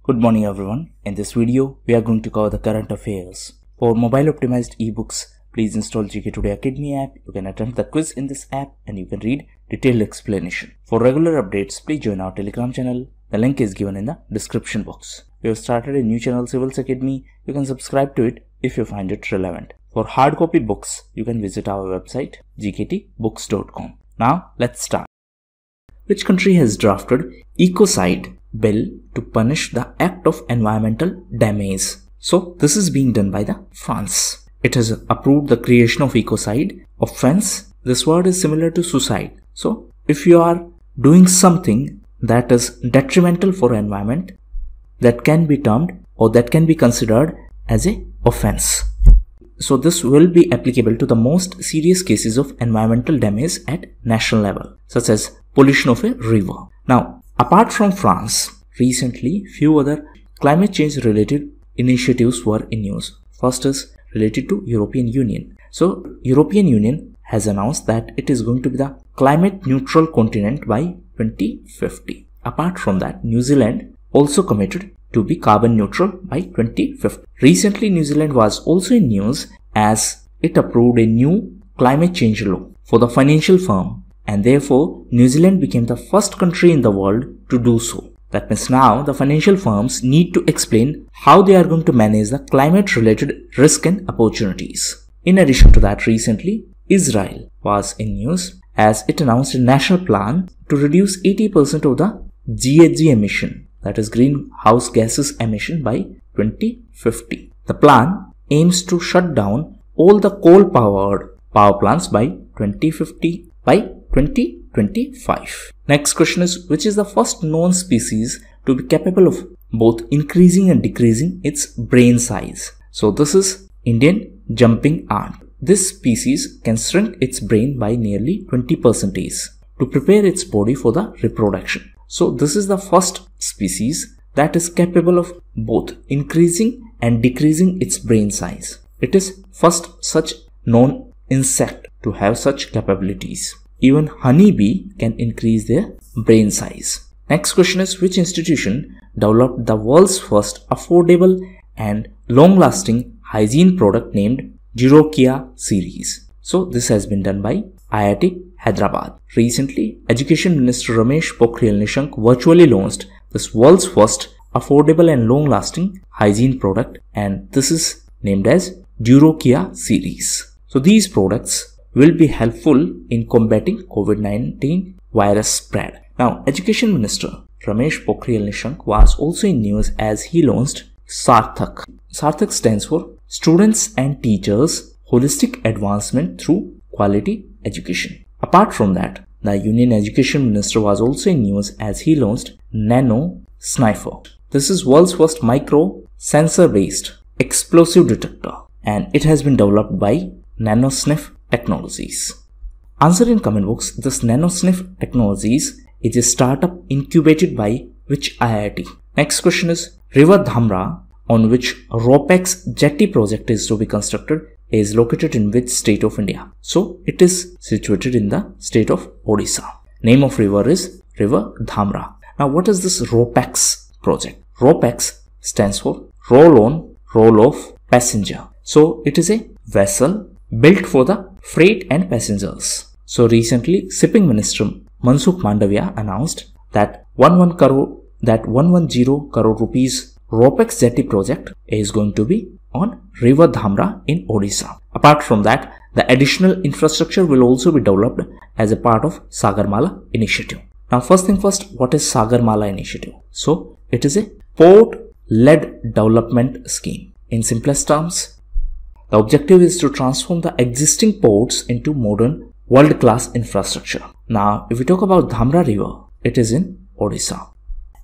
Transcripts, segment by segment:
Good morning everyone. In this video, we are going to cover the current affairs. For mobile optimized ebooks, please install GKToday Academy app. You can attempt the quiz in this app and you can read detailed explanation. For regular updates, please join our Telegram channel. The link is given in the description box. We have started a new channel, Civils Academy. You can subscribe to it if you find it relevant. For hard copy books, you can visit our website gktbooks.com. Now let's start. Which country has drafted Ecocide bill to punish the act of environmental damage? So this is being done by the France. It has approved the creation of Ecocide offense. This word is similar to suicide. So if you are doing something that is detrimental for environment, that can be termed or that can be considered as a offense. So this will be applicable to the most serious cases of environmental damage at national level, such as pollution of a river. Now, apart from France, recently few other climate change related initiatives were in news. First is related to European Union. So European Union has announced that it is going to be the climate neutral continent by 2050. Apart from that, New Zealand also committed to be carbon neutral by 2050. Recently, New Zealand was also in news as it approved a new climate change law for the financial firm, and therefore New Zealand became the first country in the world to do so. That means now the financial firms need to explain how they are going to manage the climate related risk and opportunities. In addition to that, recently Israel was in news as it announced a national plan to reduce 80% of the GHG emission, that is greenhouse gases emission, by 2050. The plan aims to shut down all the coal-powered power plants by 2050 by 2025. Next question is, which is the first known species to be capable of both increasing and decreasing its brain size? So this is Indian jumping ant. This species can shrink its brain by nearly 20% to prepare its body for the reproduction. So this is the first species that is capable of both increasing and decreasing its brain size. It is first such known insect to have such capabilities. Even honeybee can increase their brain size. Next question is, which institution developed the world's first affordable and long-lasting hygiene product named Jirokia series? So this has been done by IIT Hyderabad. Recently, Education Minister Ramesh Pokhriyal Nishank virtually launched this world's first affordable and long-lasting hygiene product, and this is named as Jirokia series. So these products will be helpful in combating COVID-19 virus spread. Now, Education Minister Ramesh Pokhriyal Nishank was also in news as he launched Sarthak. Sarthak stands for Students and Teachers Holistic Advancement Through Quality Education. Apart from that, the Union Education Minister was also in news as he launched Nano Sniffer. This is world's first micro sensor based explosive detector, and it has been developed by NanoSniff Technologies. Answer in comment box. This NanoSniff Technologies is a startup incubated by which IIT? Next question is, Riverdhamra, on which RoPax jetty project is to be constructed, is located in which state of India? So it is situated in the state of Odisha. Name of river is Riverdhamra. Now what is this RoPax project? RoPax stands for roll on, roll off passenger. So it is a vessel built for the freight and passengers. So recently Shipping Minister Mansukh Mandavia announced that 110 crore rupees RoPax jetty project is going to be on Riverdhamra in Odisha. Apart from that, the additional infrastructure will also be developed as a part of Sagarmala initiative. Now first thing first, what is Sagarmala initiative? So it is a port-led development scheme. In simplest terms, the objective is to transform the existing ports into modern world-class infrastructure. Now if we talk about Dhamra river, it is in Odisha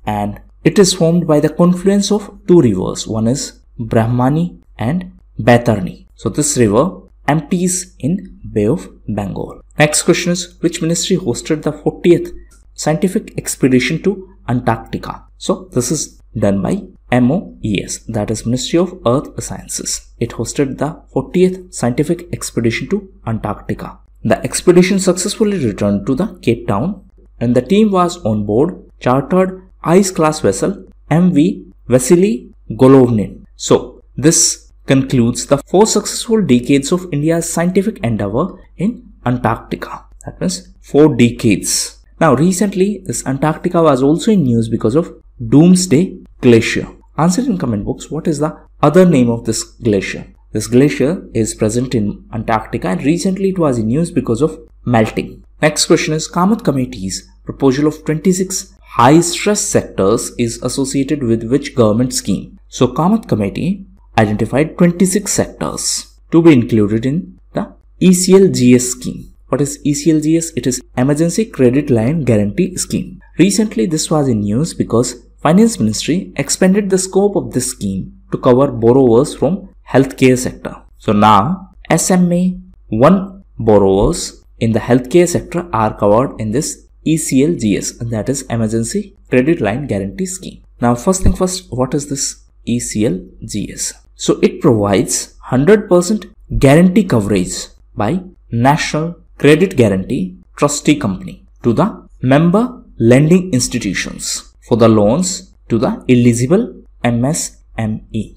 and it is formed by the confluence of two rivers. One is Brahmani and Baitarni. So this river empties in Bay of Bengal. Next question is, which ministry hosted the 40th scientific expedition to Antarctica? So this is done by MOES, that is Ministry of Earth Sciences. It hosted the 40th scientific expedition to Antarctica. The expedition successfully returned to the Cape Town and the team was on board chartered ice class vessel MV Vasily Golovnin. So this concludes the 4 successful decades of India's scientific endeavor in Antarctica. That means 4 decades. Now recently this Antarctica was also in news because of Doomsday Glacier. Answer in comment box what is the other name of this glacier. This glacier is present in Antarctica and recently it was in news because of melting. Next question is Kamath Committee's proposal of 26 high stress sectors is associated with which government scheme? So Kamath Committee identified 26 sectors to be included in the ECLGS scheme. What is ECLGS? It is Emergency Credit Line Guarantee Scheme. Recently this was in news because Finance Ministry expanded the scope of this scheme to cover borrowers from healthcare sector. So now SMA 1 borrowers in the healthcare sector are covered in this ECLGS, and that is Emergency Credit Line Guarantee Scheme. Now first thing first, what is this ECLGS? So it provides 100% guarantee coverage by National Credit Guarantee Trustee Company to the member lending institutions for the loans to the eligible MSME.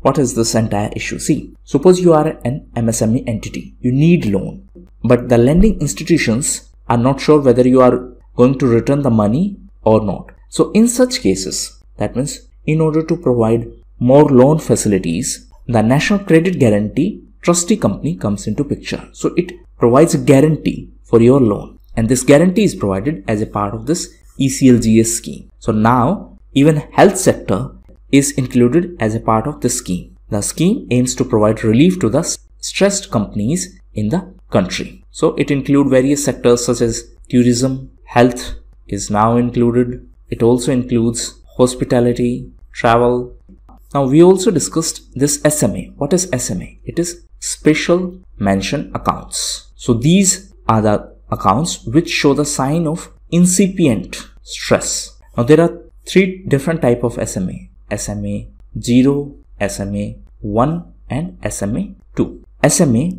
What is this entire issue? See, suppose you are an MSME entity, you need loan, but the lending institutions are not sure whether you are going to return the money or not. So in such cases, that means in order to provide more loan facilities, the National Credit Guarantee Trustee Company comes into picture. So it provides a guarantee for your loan, and this guarantee is provided as a part of this ECLGS scheme. So now even health sector is included as a part of the scheme. The scheme aims to provide relief to the stressed companies in the country. So it includes various sectors such as tourism, health is now included. It also includes hospitality, travel. Now we also discussed this SMA. What is SMA? It is Special Mention Accounts. So these are the accounts which show the sign of incipient stress. Now there are 3 different types of SMA. SMA 0, SMA 1 and SMA 2. SMA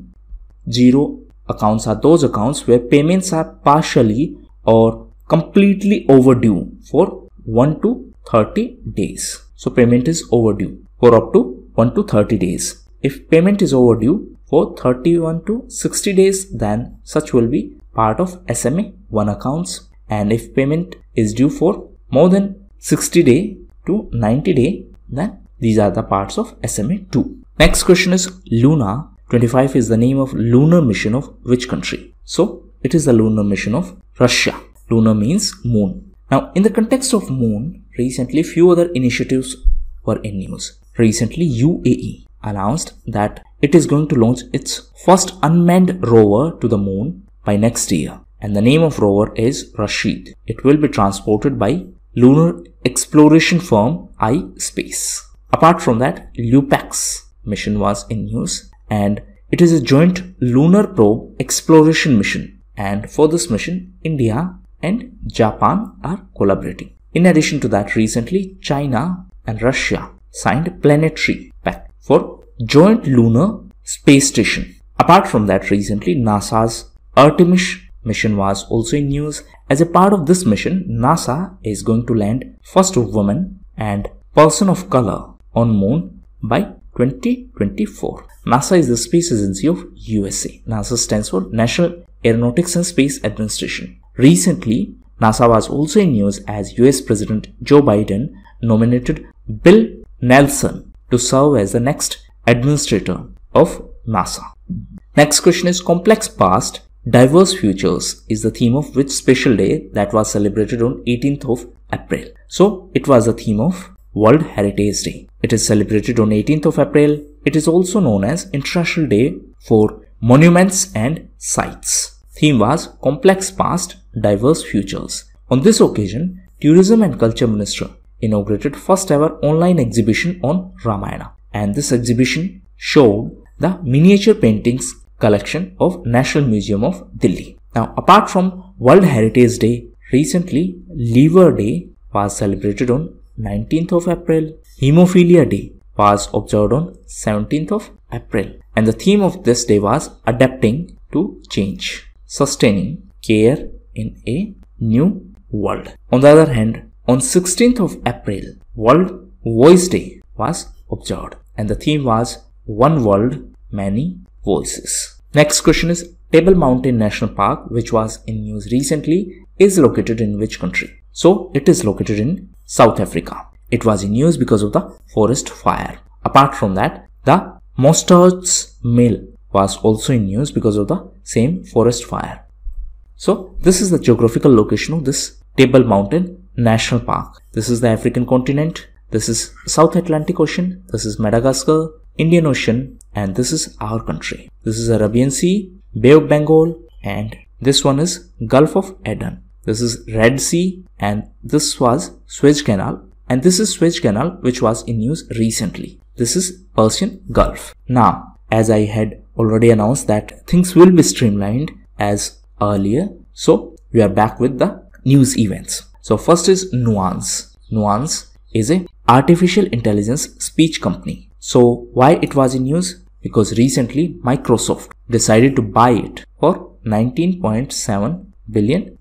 0 accounts are those accounts where payments are partially or completely overdue for 1 to 30 days. So payment is overdue for up to 1 to 30 days. If payment is overdue for 31 to 60 days, then such will be part of SMA 1 accounts. And if payment is due for more than 60 day to 90 day, then these are the parts of SMA 2. Next question is Lunar 25 is the name of lunar mission of which country? So it is the lunar mission of Russia. Lunar means moon. Now in the context of moon, recently few other initiatives were in news. Recently UAE announced that it is going to launch its first unmanned rover to the moon by next year, and the name of rover is Rashid. It will be transported by lunar exploration firm iSpace. Apart from that, LUPAX mission was in news, and it is a joint lunar probe exploration mission, and for this mission India and Japan are collaborating. In addition to that, recently China and Russia signed a planetary pact for joint lunar space station. Apart from that, recently NASA's Artemis mission was also in news. As a part of this mission, NASA is going to land first woman and person of color on moon by 2024. NASA is the space agency of USA. NASA stands for National Aeronautics and Space Administration. Recently, NASA was also in news as US President Joe Biden nominated Bill Nelson to serve as the next administrator of NASA. Next question is Complex Past, Diverse Futures is the theme of which special day that was celebrated on 18th of April. So it was the theme of World Heritage Day. It is celebrated on 18th of April. It is also known as International Day for Monuments and Sites. Theme was Complex Past, Diverse Futures. On this occasion, Tourism and Culture Minister inaugurated first ever online exhibition on Ramayana, and this exhibition showed the miniature paintings collection of National Museum of Delhi. Now apart from World Heritage Day, recently Liver Day was celebrated on 19th of April. Hemophilia Day was observed on 17th of April, and the theme of this day was Adapting to Change, Sustaining Care in a New World. On the other hand, on 16th of April, World Voice Day was observed, and the theme was One World, Many Voices. Next question is Table Mountain National Park, which was in news recently, is located in which country? So it is located in South Africa. It was in news because of the forest fire. Apart from that, the Mostard's Mill was also in news because of the same forest fire. So this is the geographical location of this Table Mountain National Park. This is the African continent. This is South Atlantic Ocean. This is Madagascar, Indian Ocean, and this is our country. This is Arabian Sea, Bay of Bengal, and this one is Gulf of Aden. This is Red Sea, and this was Suez Canal, and this is Suez Canal which was in news recently. This is Persian Gulf. Now, as I had already announced that things will be streamlined as earlier, so we are back with the news events. So first is Nuance. Nuance is a artificial intelligence speech company. So why it was in news? Because recently Microsoft decided to buy it for $19.7 billion.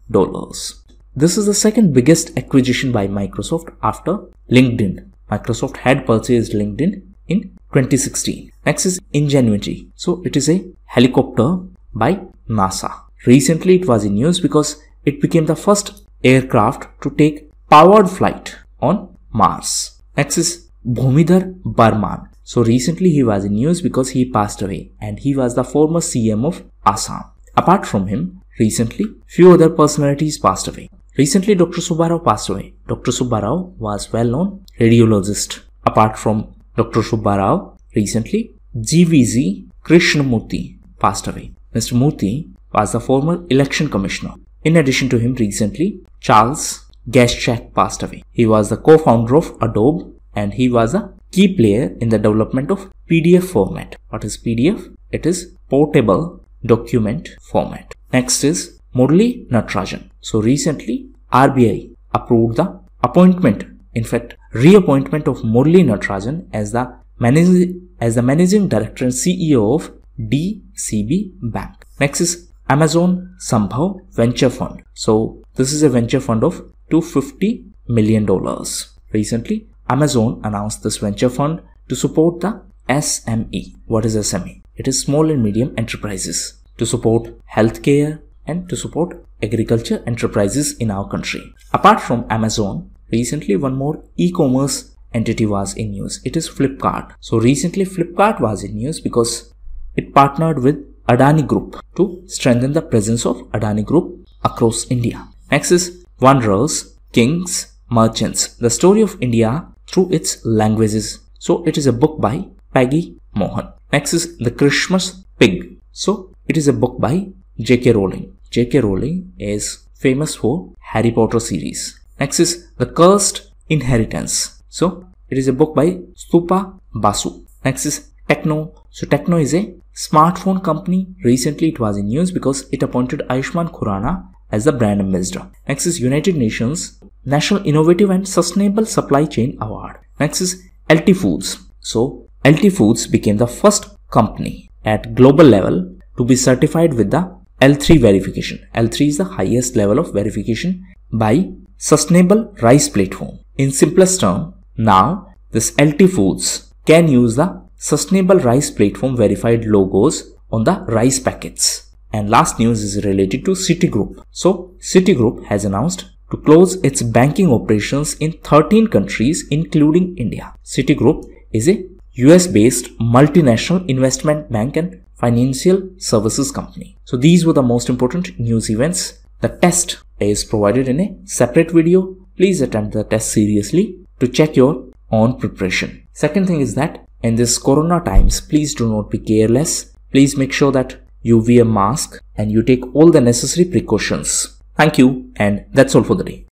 This is the second biggest acquisition by Microsoft after LinkedIn. Microsoft had purchased LinkedIn in 2016. Next is Ingenuity. So it is a helicopter by NASA. Recently it was in news because it became the first aircraft to take powered flight on Mars. Next is Bhumidhar Barman. So recently he was in news because he passed away, and he was the former CM of Assam. Apart from him, recently few other personalities passed away. Recently Dr. Subbarao passed away. Dr. Subbarao was well-known radiologist. Apart from Dr. Subbarao, recently GVZ Krishnamurthy passed away. Mr. Murthy was the former election commissioner. In addition to him, recently Charles Gaschak passed away. He was the co-founder of Adobe, and he was a key player in the development of PDF format. What is PDF? It is portable document format. Next is Murli Natarajan. So recently RBI approved the appointment, in fact reappointment of Murli Natarajan as the managing director and CEO of DCB Bank. Next is Amazon Sambhav Venture Fund. So this is a venture fund of $250 million. Recently Amazon announced this venture fund to support the SME. What is SME? It is small and medium enterprises, to support healthcare and to support agriculture enterprises in our country. Apart from Amazon, recently one more e-commerce entity was in news. It is Flipkart. So recently Flipkart was in news because it partnered with Adani Group to strengthen the presence of Adani Group across India. Next is Wanderers, Kings, Merchants, the story of India through its languages. So it is a book by Peggy Mohan. Next is The Christmas Pig. So it is a book by J.K. Rowling. J.K. Rowling is famous for Harry Potter series. Next is The Cursed Inheritance. So it is a book by Stupa Basu. Next is Techno. So Techno is a smartphone company. Recently it was in news because it appointed Ayushmann Khurrana as the brand ambassador. Next is United Nations National Innovative and Sustainable Supply Chain Award. Next is LT Foods. So LT Foods became the first company at global level to be certified with the L3 verification. L3 is the highest level of verification by Sustainable Rice Platform. In simplest term, now this LT Foods can use the Sustainable Rice Platform verified logos on the rice packets. And last news is related to Citigroup. So Citigroup has announced to close its banking operations in 13 countries including India. Citigroup is a US-based multinational investment bank and financial services company. So these were the most important news events. The test is provided in a separate video. Please attempt the test seriously to check your own preparation. Second thing is that in this corona times, please do not be careless. Please make sure that you wear a mask and you take all the necessary precautions. Thank you, and that's all for the day.